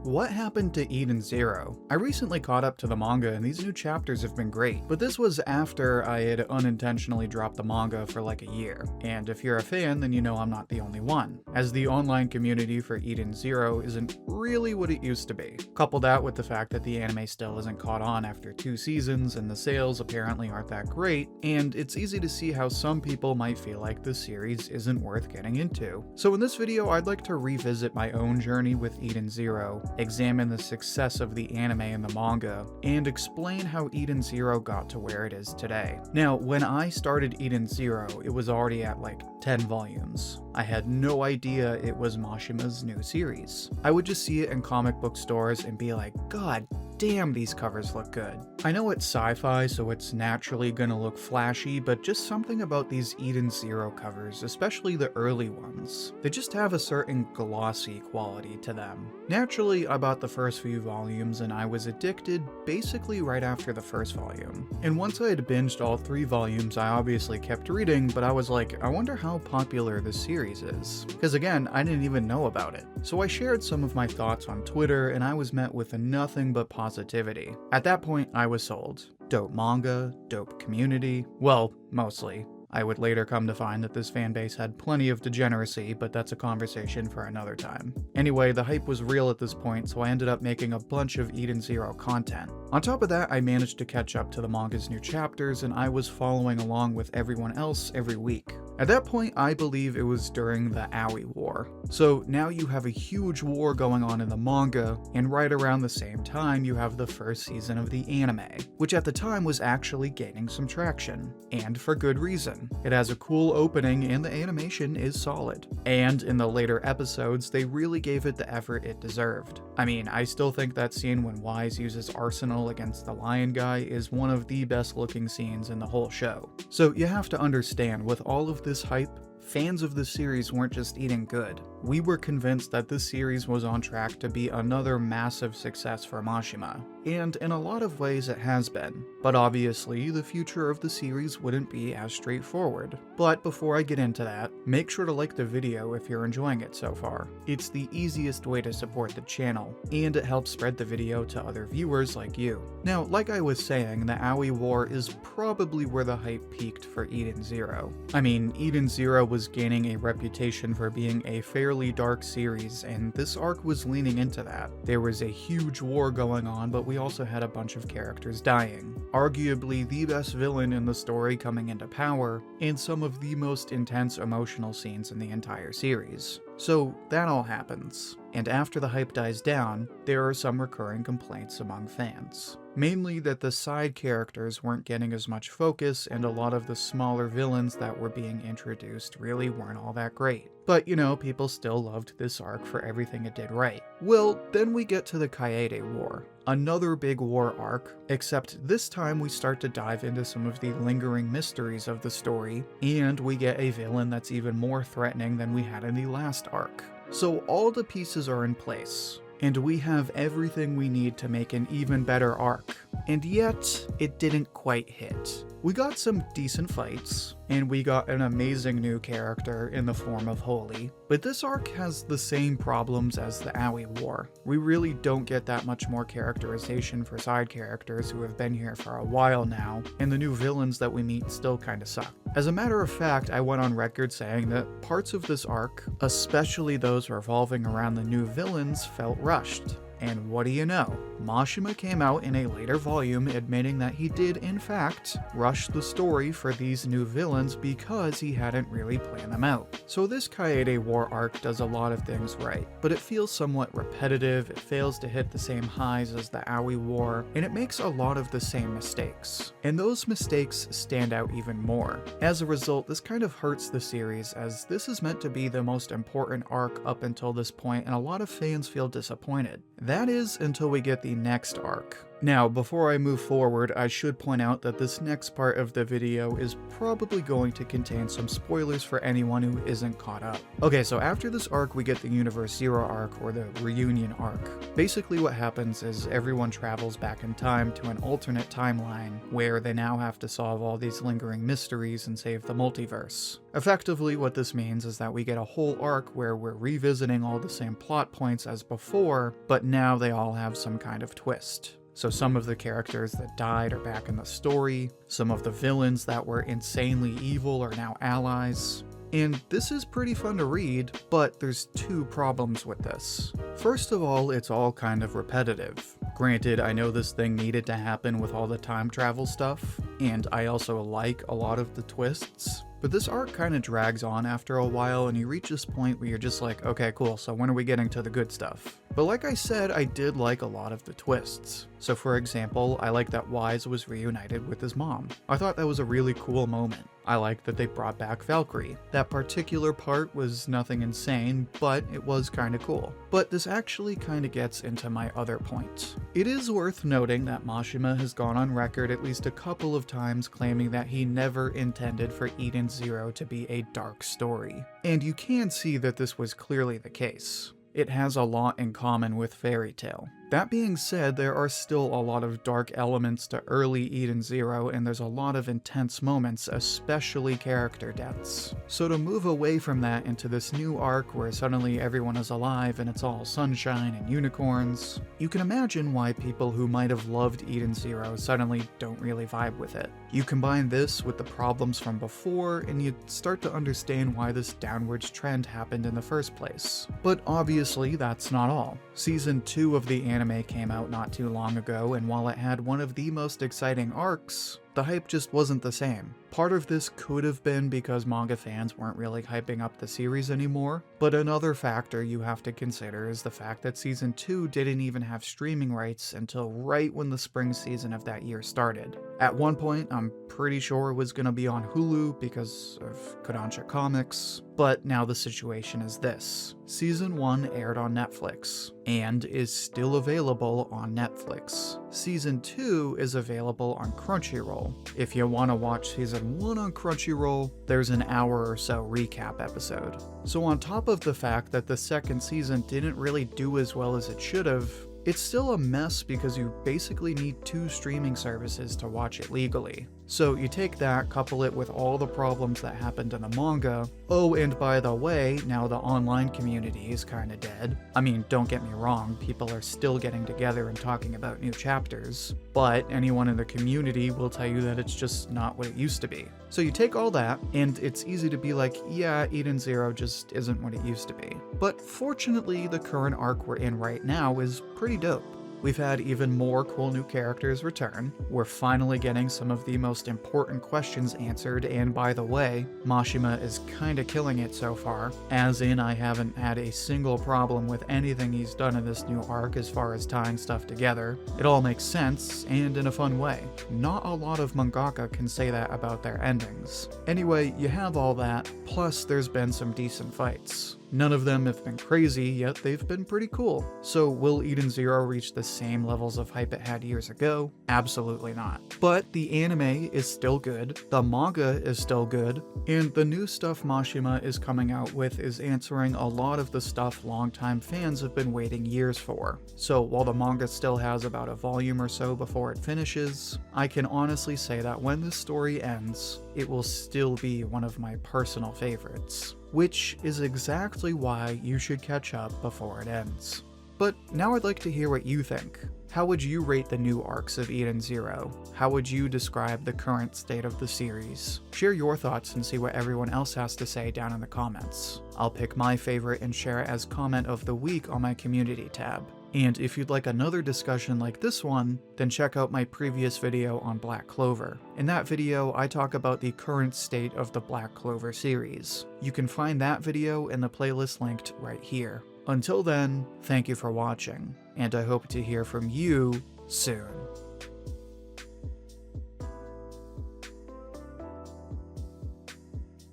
What happened to Eden Zero? I recently caught up to the manga and these new chapters have been great, but this was after I had unintentionally dropped the manga for like a year. And if you're a fan, then you know I'm not the only one, as the online community for Eden Zero isn't really what it used to be. Couple that with the fact that the anime still isn't caught on after 2 seasons and the sales apparently aren't that great, and it's easy to see how some people might feel like the series isn't worth getting into. So in this video, I'd like to revisit my own journey with Eden Zero, examine the success of the anime and the manga, and explain how Eden Zero got to where it is today. Now, when I started Eden Zero, it was already at like 10 volumes. I had no idea it was Mashima's new series. I would just see it in comic book stores and be like, God damn, these covers look good. I know it's sci-fi, so it's naturally gonna look flashy, but just something about these Eden Zero covers, especially the early ones, they just have a certain glossy quality to them. Naturally, I bought the first few volumes and I was addicted basically right after the first volume. And once I had binged all 3 volumes, I obviously kept reading, but I was like, I wonder how popular this series is. Because again, I didn't even know about it. So I shared some of my thoughts on Twitter and I was met with nothing but positivity. At that point, I was sold. Dope manga, dope community. Well, mostly. I would later come to find that this fanbase had plenty of degeneracy, but that's a conversation for another time. Anyway, the hype was real at this point, so I ended up making a bunch of Eden Zero content. On top of that, I managed to catch up to the manga's new chapters, and I was following along with everyone else every week. At that point, I believe it was during the Aoi War. So now you have a huge war going on in the manga, and right around the same time you have the first season of the anime, which at the time was actually gaining some traction, and for good reason. It has a cool opening and the animation is solid. And in the later episodes, they really gave it the effort it deserved. I mean, I still think that scene when Wise uses Arsenal against the lion guy is one of the best looking scenes in the whole show. So you have to understand, with all of this hype, fans of the series weren't just eating good. We were convinced that this series was on track to be another massive success for Mashima, and in a lot of ways it has been. But obviously, the future of the series wouldn't be as straightforward. But before I get into that, make sure to like the video if you're enjoying it so far. It's the easiest way to support the channel, and it helps spread the video to other viewers like you. Now, like I was saying, the Aoi War is probably where the hype peaked for Eden Zero. I mean, Eden Zero was gaining a reputation for being a fairly dark series, and this arc was leaning into that. There was a huge war going on, but we also had a bunch of characters dying. Arguably the best villain in the story coming into power, and some of the most intense emotional scenes in the entire series. So that all happens, and after the hype dies down, there are some recurring complaints among fans. Mainly that the side characters weren't getting as much focus, and a lot of the smaller villains that were being introduced really weren't all that great. But you know, people still loved this arc for everything it did right. Well, then we get to the Kaede War. Another big war arc, except this time we start to dive into some of the lingering mysteries of the story, and we get a villain that's even more threatening than we had in the last arc. So all the pieces are in place, and we have everything we need to make an even better arc. And yet, it didn't quite hit. We got some decent fights, and we got an amazing new character in the form of Holy, but this arc has the same problems as the Aoi War. We really don't get that much more characterization for side characters who have been here for a while now, and the new villains that we meet still kinda suck. As a matter of fact, I went on record saying that parts of this arc, especially those revolving around the new villains, felt rushed. And what do you know? Mashima came out in a later volume admitting that he did, in fact, rush the story for these new villains because he hadn't really planned them out. So this Kaede War arc does a lot of things right, but it feels somewhat repetitive, it fails to hit the same highs as the Aoi War, and it makes a lot of the same mistakes. And those mistakes stand out even more. As a result, this kind of hurts the series, as this is meant to be the most important arc up until this point, and a lot of fans feel disappointed. That is until we get the next arc, Now, before I move forward, I should point out that this next part of the video is probably going to contain some spoilers for anyone who isn't caught up. Okay, so after this arc, we get the Universe Zero arc, or the Reunion arc. Basically what happens is everyone travels back in time to an alternate timeline, where they now have to solve all these lingering mysteries and save the multiverse. Effectively, what this means is that we get a whole arc where we're revisiting all the same plot points as before, but now they all have some kind of twist. So some of the characters that died are back in the story, some of the villains that were insanely evil are now allies. And this is pretty fun to read, but there's two problems with this. First of all, it's all kind of repetitive. Granted, I know this thing needed to happen with all the time travel stuff, and I also like a lot of the twists, but this arc kind of drags on after a while, and you reach this point where you're just like, okay, cool, so when are we getting to the good stuff? But like I said, I did like a lot of the twists. So for example, I like that Wise was reunited with his mom. I thought that was a really cool moment. I like that they brought back Valkyrie. That particular part was nothing insane, but it was kinda cool. But this actually kinda gets into my other point. It is worth noting that Mashima has gone on record at least a couple of times claiming that he never intended for Eden Zero to be a dark story. And you can see that this was clearly the case. It has a lot in common with Fairy Tail. That being said, there are still a lot of dark elements to early Eden Zero, and there's a lot of intense moments, especially character deaths. So to move away from that into this new arc where suddenly everyone is alive and it's all sunshine and unicorns, you can imagine why people who might have loved Eden Zero suddenly don't really vibe with it. You combine this with the problems from before, and you start to understand why this downwards trend happened in the first place. But obviously, that's not all. Season 2 of the anime came out not too long ago, and while it had one of the most exciting arcs, the hype just wasn't the same. Part of this could have been because manga fans weren't really hyping up the series anymore, but another factor you have to consider is the fact that Season 2 didn't even have streaming rights until right when the spring season of that year started. At one point, I'm pretty sure it was gonna be on Hulu because of Kodansha Comics, but now the situation is this. Season 1 aired on Netflix, and is still available on Netflix. Season 2 is available on Crunchyroll. If you want to watch Season 1 on Crunchyroll, there's an hour or so recap episode. So on top of the fact that the second season didn't really do as well as it should have, it's still a mess because you basically need 2 streaming services to watch it legally. So you take that, couple it with all the problems that happened in the manga. Oh, and by the way, now the online community is kinda dead. I mean, don't get me wrong, people are still getting together and talking about new chapters, but anyone in the community will tell you that it's just not what it used to be. So you take all that, and it's easy to be like, yeah, Eden Zero just isn't what it used to be. But fortunately, the current arc we're in right now is pretty dope. We've had even more cool new characters return, we're finally getting some of the most important questions answered, and by the way, Mashima is kinda killing it so far, as in I haven't had a single problem with anything he's done in this new arc as far as tying stuff together. It all makes sense, and in a fun way. Not a lot of mangaka can say that about their endings. Anyway, you have all that, plus there's been some decent fights. None of them have been crazy, yet they've been pretty cool. So will Eden Zero reach the same levels of hype it had years ago? Absolutely not. But the anime is still good, the manga is still good, and the new stuff Mashima is coming out with is answering a lot of the stuff longtime fans have been waiting years for. So while the manga still has about a volume or so before it finishes, I can honestly say that when this story ends, it will still be one of my personal favorites. Which is exactly why you should catch up before it ends. But now I'd like to hear what you think. How would you rate the new arcs of Eden Zero? How would you describe the current state of the series? Share your thoughts and see what everyone else has to say down in the comments. I'll pick my favorite and share it as comment of the week on my community tab. And if you'd like another discussion like this one, then check out my previous video on Black Clover. In that video, I talk about the current state of the Black Clover series. You can find that video in the playlist linked right here. Until then, thank you for watching, and I hope to hear from you soon.